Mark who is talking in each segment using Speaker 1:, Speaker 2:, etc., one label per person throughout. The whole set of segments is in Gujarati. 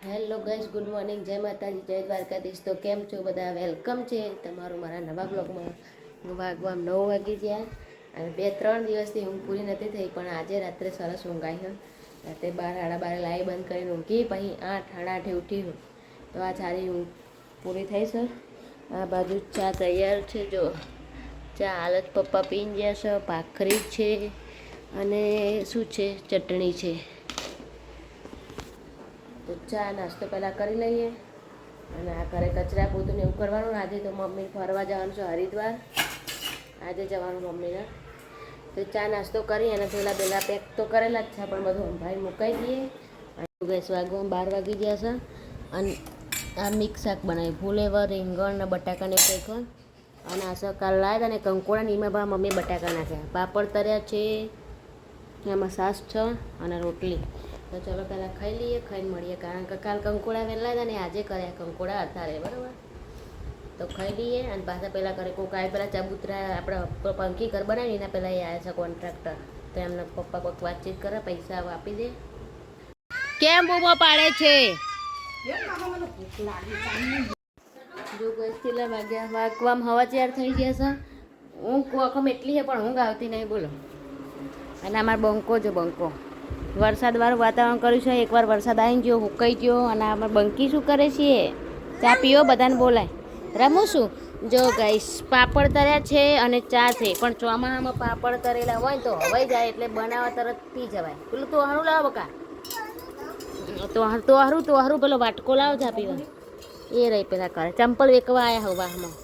Speaker 1: હેલો ગાઈસ, ગુડ મોર્નિંગ, જય માતાજી, જય દ્વારકાધીશ. તો કેમ છો બધા? વેલકમ છે તમારું મારા નવા બ્લોગમાં. વાગવા 9 વાગી ગયા અને 2-3 દિવસથી ઊંઘ પૂરી નથી થઈ, પણ આજે રાત્રે સરસ ઊંઘ આવી. રાતે 12 સાડા 12 લાઈ બંધ કરીને ઊંઘી, પછી 8 સાડા 8 ઉઠી હું. તો આ સારી ઊંઘ પૂરી થઈ છે. આ બાજુ ચા તૈયાર છે. જો ચા હાલત પપ્પા પીને ગયા છે. ભાખરી છે અને શું છે, ચટણી છે. તો ચા નાસ્તો પહેલાં કરી લઈએ અને આ ઘરે કચરા પોતું ને એવું કરવાનું. આજે તો મમ્મી ફરવા જવાનું છે હરિદ્વાર, આજે જવાનું મમ્મીને. તો ચા નાસ્તો કરી અને પેલા પેક તો કરેલા જ છે, પણ બધું ભાઈ મુકાઈ દઈએ. ગેસ વાગવામાં 12 વાગી ગયા છે. અને આ મિક્સ શાક બનાવ્યું, ફુલેવર, રીંગણ ને બટાકાને કંઈક. અને આ કાલ લાવ્યા હતા ને કંકોડા, ને એમાં મમ્મી બટાકા નાખ્યા. પાપડ તર્યા છે, એમાં છાશ છે અને રોટલી. તો ચલો પહેલાં ખાઈ લઈએ, ખાઈને મળીએ. કારણ કે કાલ કંકોડા વહેલા હતા ને આજે કર્યા કંકોડા અત્યારે, બરાબર. તો ખાઈ લઈએ અને પાછા પહેલાં કરે કોઈક આવે, પહેલાં ચાબુતરા આપણે પંખી ઘર બનાવી એના પહેલાં એ આવ્યા છે કોન્ટ્રાક્ટર. તો એમના પપ્પા કોઈક વાતચીત કરે, પૈસા આપી દે. કેમ બૂમો પાડે છે? જો કેટલા વાગ્યા? વાગવામાં હવા 4 થઈ ગયા છે. ઊંઘ આખમ એટલી છે પણ ઊંઘ આવતી નહીં, બોલો. અને અમારો બંકો, જો બંકો વરસાદવાળું વાતાવરણ કર્યું છે. એકવાર વરસાદ આવી ગયો, હુકાઈ ગયો. અને અમારે બંકી શું કરે છે? ચા પીવો, બધાને બોલાય. રમું શું? જો ગાઈસ, પાપડ તર્યા છે અને ચા છે. પણ ચોમાસામાં પાપડ તરેલા હોય તો હવાઈ જાય, એટલે બનાવવા તરત પી જવાય. પેલું તો હારું લાવો બકા, તો હારું પેલો વાટકો લાવો ચા પીવા. એ રહી પેલા કરે ચંપલ વેકવા આવ્યા હવામાં.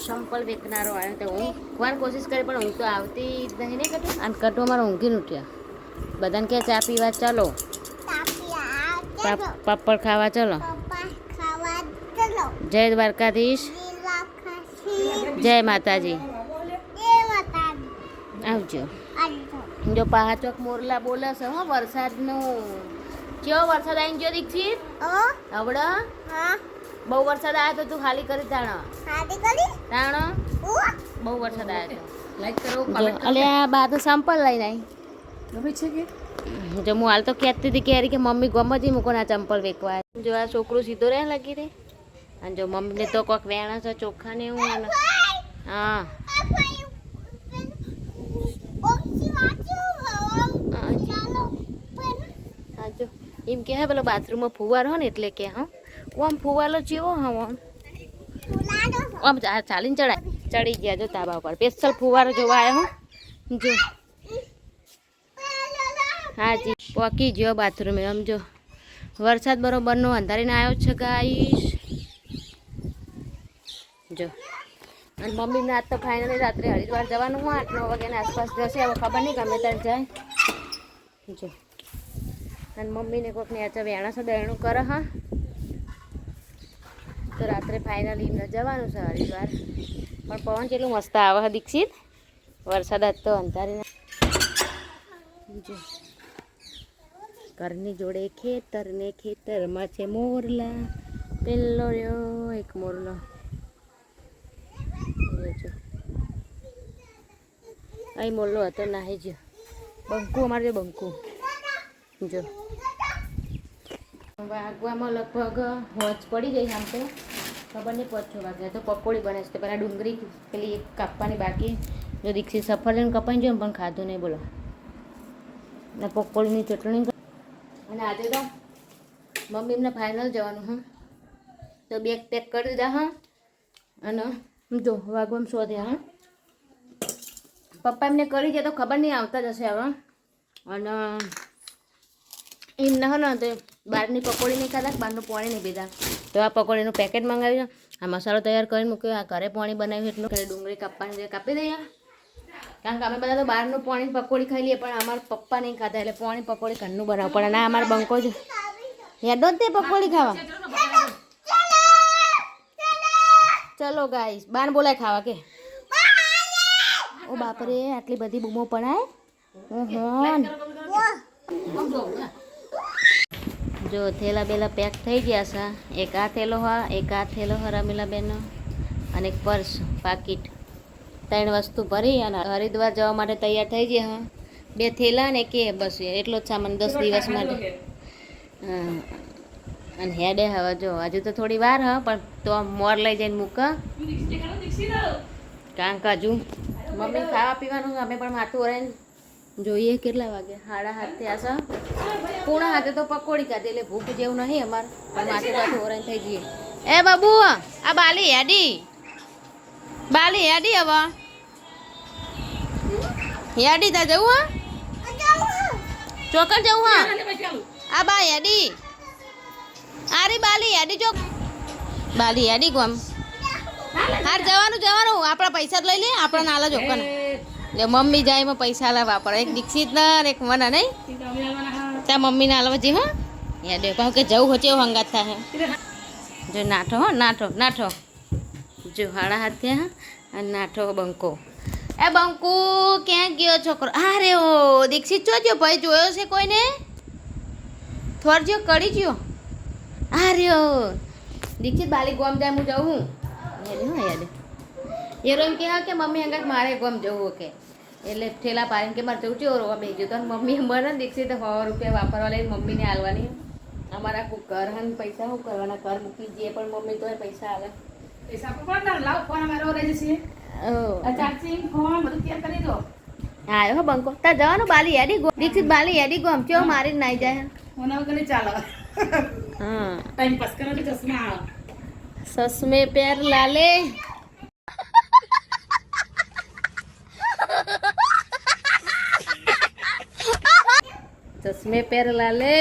Speaker 1: ચંપલ વેકનારો આવ્યો તો હું વાર કોશિશ કરી, પણ ઊંઘ તો આવતી જ નહીં ને કટું. અને કટું અમારે ઊંઘી ઉઠ્યા. બધાને કે ચા પીવા ચાલો, પાપડ ખાવા ચલો. જય દ્વારકાધીશ, જય માતાજી. આવજો. જો પાચોક મોરલા બોલે છે હો વરસાદનું. કેવો વરસાદ આવી ગયો દીક્ષિત? હવડા બહુ વરસાદ આવ્યો તો તું ખાલી કરી તાણો બહુ વરસાદ આવ્યો તો લાઈક કરો. અલે આ બા તો સંપલ લઈને આવી. જો હું હાલ તો કહેતી હતી કે મમ્મી ગમતી મૂકો ના ચંપલ વેકવા. જો આ છોકરું સીધો રહે લાગી રે. અને જો મમ્મીને તો કોઈક વેણા છે ચોખ્ખા ને એવું. હા જો એમ કે હે પેલો બાથરૂમમાં ફુવારો હો ને એટલે કે હા આમ ફુવારો જેવો હા આમ ચાલીને ચડી ગયા. જો તાબા ઉપર સ્પેશિયલ ફુવારો જોવા આવ્યો હો. જો હા જી પોકી ગયો બાથરૂમે. આમ જો વરસાદ બરોબરનો અંધારીને આવ્યો છે ગાઈસ. જો અને મમ્મીને આજ તો ફાઇનલી રાત્રે હરિદ્વાર જવાનું હોય. 8-9 વાગ્યાની આસપાસ જશે. હવે ખબર નહીં ગમે ત્યારે જાય. જો અને મમ્મીને કોઈકને આચા વેણા છે દયણું કરે હા. તો રાત્રે ફાઇનલી એમને જવાનું છે હરિદ્વાર. પણ પવન કેટલું મસ્ત આવે છે દીક્ષિત. વરસાદ જ તો અંધારીને. જો ઘરની જોડે ખેતર ને ખેતરમાં છે મોરલા. પેલો રહ્યો એક મોરલો. અહીં મોરલો હતો નાહી ગયો. બંકુ અમારે જો બંકુ. જો વાગવામાં લગભગ હોજ પડી ગઈ. આમ તો ખબર નહીં 5-6 વાગ્યા. તો પકોડી બને છે. પહેલાં ડુંગળી પેલી કાપવાની બાકી. જો દીક્ષિત સફરજન કપાઈ ગયો પણ ખાધું નહીં, બોલો. ને પકોડીની ચટણી. અને આજે તો મમ્મી એમને ફાઇનલ જવાનું હા. તો બેગ પેક કરી દીધા હા. અને જો વાગવામાં 100 થયા હા. પપ્પા એમને કરી છે તો ખબર નહીં આવતા જશે હવે. અને એમને હો ને તો બહારની પકોડી નહીં ખાધા, બહારનું પાણી નહીં પીધા. તો આ પકોડીનું પેકેટ મંગાવ્યું. આ મસાલો તૈયાર કરીને મૂક્યો. આ ઘરે પાણી બનાવ્યું એટલું. ડુંગળી કાપવાની કાપી દઈએ. કારણ કે અમે બધા તો બહારનું પાણી પકોડી ખાઈ લઈએ, પણ અમારા પપ્પા નહીં ખાતા એટલે પાણી પકોડી ઘરનું બનાવવું પડે. ના અમારા બંકો જ હેડો જ તે પકોડી ખાવા. ચલો ગાઈસ, બાર બોલાય ખાવા કે. ઓ બાપરે, આટલી બધી બૂમો પડાય. જો થેલા બેલા પેક થઈ ગયા છે. એક આ થેલો હા, એક આ થેલો હા રમીલા બેનનો, અને એક પર્સ પાકીટ. 3 વસ્તુ ભરી અને હરિદ્વાર જવા માટે તૈયાર થઈ ગયા હા. 2 થેલા ને કે બસ એટલો જ સામાન 10 દિવસ માટે. હા અને હેડે હવે જો હજુ તો થોડી વાર હ પણ તો મોર લઈ જઈને મૂક કારણ કે હજુ મમ્મી ખાવા પીવાનું અમે પણ માથું ઓરાઈને જોઈએ કેટલા વાગે 7:30 થયા છે પૂણા હાથે તો પકોડી ખાધી એટલે ભૂખ જેવું નહીં અમારે પણ માથું ઓરાઈને થઈ જઈએ એ બાબુ આ બાલી હેડી હવે હેડી તા જવું હા ચોકર જવું હા આ બા હેડી આરી બાલી હેડી ચોક બાલી હેડી ગમ હાર જવાનું આપણા પૈસા જ લઈ લે આપણા નાલા જોકન લે મમ્મી જાય એમાં પૈસા લા વાપરે એક દીક્ષિત ને એક મને નહીં ત્યાં મમ્મી ના આલવા જી હા હેડે કહું કે જવું હોચે એવું હંગાત થાય જો નાઠો હો નાઠો જો 7:30 થયા અને નાઠો બંકો એ બંકુ ક્યાં ગયો છોકરો અરે ઓ દીક્ષિત જોજો ભાઈ જોયો છે કોઈને થોડજો કરી ગયો અરે ઓ દીક્ષિત બાલી ગોમ જાય હું જવું યાદ એરો એમ કે મમ્મી અંગત મારે ગોમ જવું કે એટલે ઠેલા પાડીને કે મારે જવું છે ઓરો બે જો તો મમ્મી મને દીક્ષિત 100 રૂપિયા વાપરવા લઈને મમ્મીને આલવાની અમારા ઘર હન પૈસા શું કરવાના ઘર મૂકી જઈએ પણ મમ્મી તો પૈસા આલે પૈસા પણ લાવ ફોન અમારો રહે છે ચાર્જિંગ ફોન બધું તૈયાર કરી દો આયો બંકો તા જવાનું બાલી યાડી ગો દીક્ષિત બાલી યાડી ગો કેવો મારી નાઈ જાય ઓના વગર ચાલે હા ટાઈમ પાસ કરો કે ચશ્મા સસમે પેર લાલે ચશ્મે પેર લાલે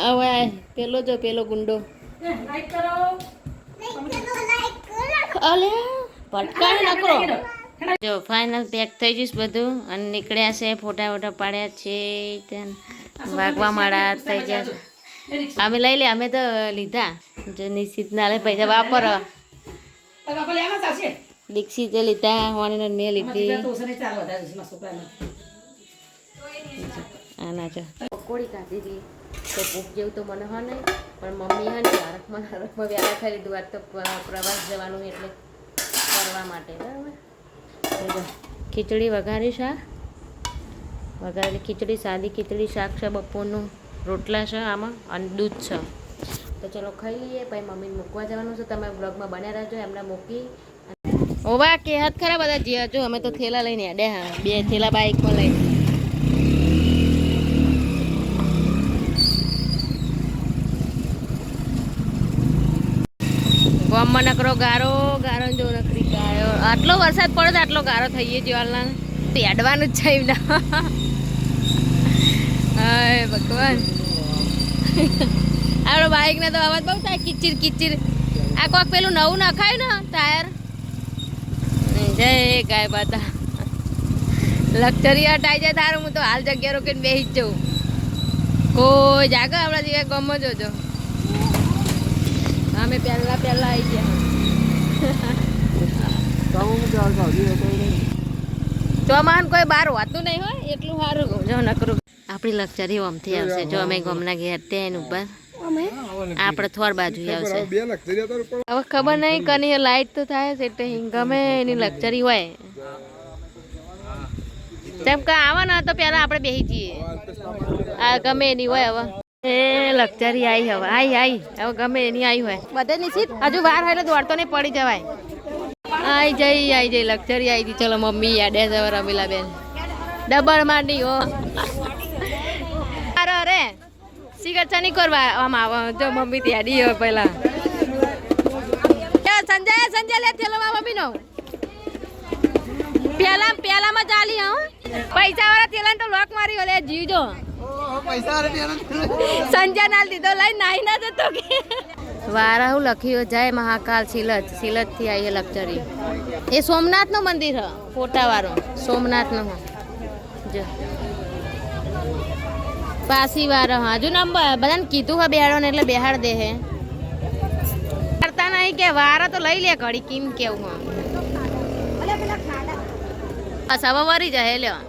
Speaker 1: હવે પેલો જો પેલો ગુંડો અલે પટકાઈ નકરો જો ફાઇનલ પેક થઈ જઈશ બધું અને નીકળ્યા છે ફોટા વોટા પાડ્યા છે ત્યાં વાગવા માળા થઈ ગયા અમે લઈ લે અમે તો લીધા જો નિશ્ચિત ના લે પૈસા વાપર દીક્ષિતે લીધા હોની મેં લીધી આના જો પકોડી કાઢી હતી તો ભૂખ જેવું તો મને હા નહીં પણ મમ્મી હા ને હરખમાં વ્યારા કરી દીધું આજ તો પ્રવાસ જવાનું એટલે કરવા માટે બરાબર ખીચડી વઘારી શાક વઘારેલી ખીચડી સાદી ખીચડી શાક છે બપોરનું રોટલા છે આમાં અને દૂધ છે તો ચલો ખાઈ લઈએ પછી મમ્મીને મૂકવા જવાનું છે તમે બ્લોગમાં બન્યા રહેજો એમને મૂકી ઓવા કે હાથ ખરા બધા જ્યાં જો અમે તો થેલા લઈને આડે હા 2 થેલા બાઇકમાં લઈને ગામમાં નકરો ગારો જો નકરી ગાયો આટલો વરસાદ પડે તો આટલો ગારો થઈએ જીવાલના એડવાનું જ છે એમના હાય ભગવાન આપણો બાઇકને તો અવાજ બહુ થાય કિચિર આ કોક પેલું નવું નખાયું ને ટાયર જય ગાય બાતા લક્ઝરી હટાઈ જાય તારું હું તો હાલ જગ્યા રોકીને બેસી જ જઉં કોઈ જાગો આપણા જગ્યાએ ગમો જોજો અમે પહેલા આવી ગયા તો માન કોઈ બહાર હોતું નહીં હોય એટલું સારું જો નકરું આપણી લક્ઝરી ઓમથી આવશે જો અમે ગમના ઘેર ત્યાં ઉપર આપણે થોર બાજુ આવશે હવે ખબર નહીં કની લાઈટ તો થાય છે એટલે ગમે એની લક્ઝરી હોય જેમ કે આવે ને તો પેલા આપણે બેસી જઈએ આ ગમે એની હોય હવે એ લક્ઝરી આવી હવે હવે ગમે એની આવી હોય બધે નિશ્ચિત હજુ વાર હોય એટલે દોડતો નહીં પડી જવાય આવી જઈ લક્ઝરી આવી હતી ચલો મમ્મી યાડે જવા રમીલા બેન ડબલ માંડી હો અરે સિગરેટ નહીં કરવા આમ જો મમ્મી ત્યાડી હોય પેલા સંજય લે થેલો મમ્મી નો પેલામાં ચાલી હા પૈસા વાળા થેલા તો લોક મારી ઓલે જીવજો સંજય નાલ દીધો લઈ નાઈ ના જતો કે વારા હું લખ્યો જાય મહાકાલ સિલત થી આવી લક્ઝરી એ સોમનાથ નું મંદિર હ ફોટા વાળો સોમનાથ નું જો પાસી વાર હજુ નંબર બધાને કીધું હા બેહાડો ને એટલે બેહાડ દે હે કરતા નહીં કે વારા તો લઈ લે ઘડી કેમ કેવું હા સવા વરી જાય લ્યો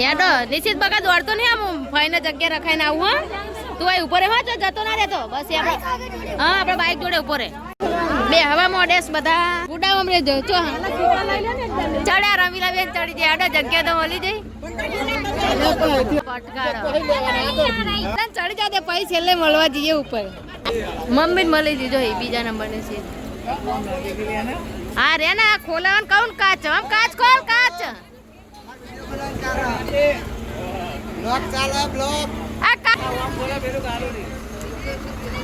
Speaker 1: યાડો નિશ્ચિત બગા દોડતો નહીં આમ ફાઈને જગ્યા રખાઈને આવું હા તું આ ઉપર હા જતો ના રહેતો બસ આપણે હા આપણે બાઇક જોડે ઉપર બે હવા મોડેસ બધા ઉડાવમ રે જો ચો ચડ્યા રમીલા બેન ચડી જાય આડો જગ્યા તો મળી જાય ચડી જાતે પછી છેલ્લે મળવા જઈએ ઉપર મમ્મી મળી દીધો બીજા નંબરની સીટ હા રે ને ખોલાવાનું કહું કાચ આમ કાચ ખોલ કાચ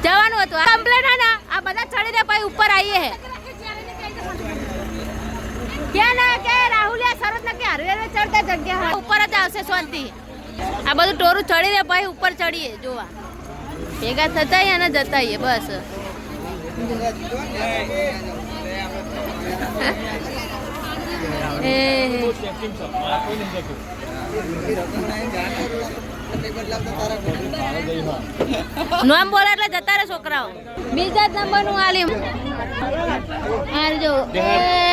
Speaker 1: જવાનું હતું કમ્પ્લેટ હે ને આ બધા ચડીને પછી ઉપર આવીએ હે ક્યાં ના કે રાહુલિયા સરસ ના કે હરવે ચડતા જગ્યા ઉપર જ આવશે શાંતિ આ બધું ટોરું ચડીને પછી ઉપર ચડીએ જોવા ભેગા થતા અને જતા બસ નામ બોલે એટલે જતા રે છોકરાઓ બીજા જ નંબર નું આલીમ જો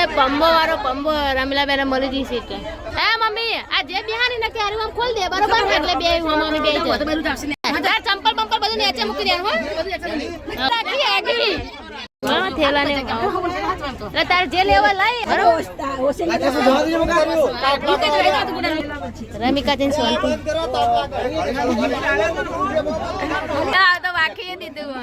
Speaker 1: પંબો વાળો પંબો રમીલા બેન મળી જઈ સીટ હે મમ્મી આ જે બિહારી ને ક્યારે આમ ખોલ દે બરોબર એટલે બે મમ્મી બે ચંપલ બંપલ બધું નીચે મૂકી દેવાનું હો રાખી આગી હા થેલા ને તારે જે લેવા લઈ રમિકા જઈને સોલતી તો વાકી દીધું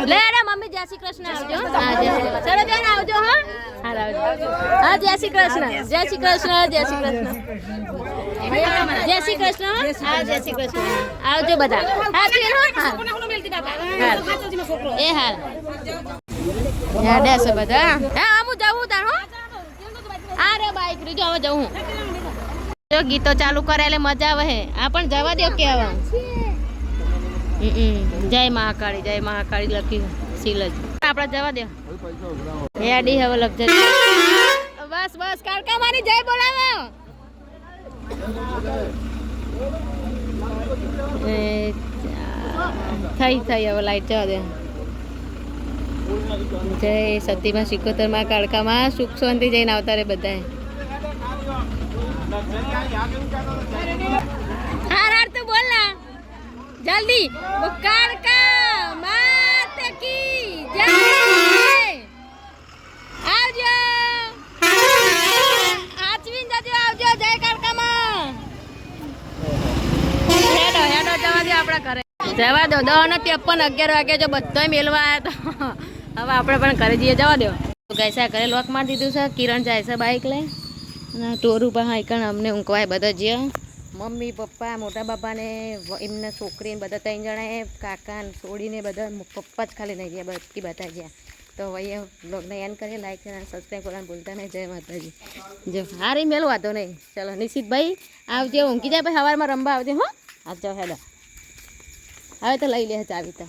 Speaker 1: લે રે મમ્મી જય શ્રી કૃષ્ણ આવજો હા જય શ્રી કૃષ્ણ ચલો બેન આવજો હા હા આવજો હા જય શ્રી કૃષ્ણ જય શ્રી કૃષ્ણ જય શ્રી કૃષ્ણ જય શ્રી કૃષ્ણ હા જય શ્રી કૃષ્ણ આવજો બધા હા એ હાલ યાદ છે બધા હા હું જાઉં તાર હો આ રે બાઈક રીજો હવે જાઉં જો ગીતો ચાલુ કરે એટલે મજા આવે હે આ પણ જવા દો કે હવે જય મહાકાળી લખી સીલ જ આપણે જવા દો હેડી હવે લગજરી બસ બસ કાળકા મારી જય બોલાવો થઈ હવે લાઈટ જવા દે જય સતીમાં સિકોતરમાં કાળકામાં સુખ શાંતિ જઈને આવતા રે બધા હાર તું બોલ ના જલ્દી કાળકા માત કી જય આવજો આચવીન જજો આવજો જય કાળકામાં હેડો જવા દો આપણા ઘરે જવા દો 10:53 11 વાગે જો બધાય મેલવા આવ્યા તો હવે આપણે પણ ઘરે જઈએ જવા દો ગઈસા ઘરે લોક મારી દીધું છે કિરણ જાય છે બાઈક લઈ અને ટોરું પણ હાઈકણ અમને ઊંઘવાય બધા જ્યાં મમ્મી પપ્પા મોટા બાપાને એમના છોકરીને બધા 3 જણાએ કાકાને છોડીને બધા પપ્પા જ ખાલી નહીં ગયા બધી બધા ગયા તો હવે બ્લોગને એન્ડ કરીએ લાઈક અને સબસ્ક્રાઈબ કરવાનું ભૂલતા નહીં જય માતાજી જો હારી મેલ વાતો નહીં ચલો નિશિતભાઈ આવજે ઊંઘી જાય પછી સવારમાં રમવા આવજે હો આવજો હેલો હવે તો લઈ લે ચાવી તો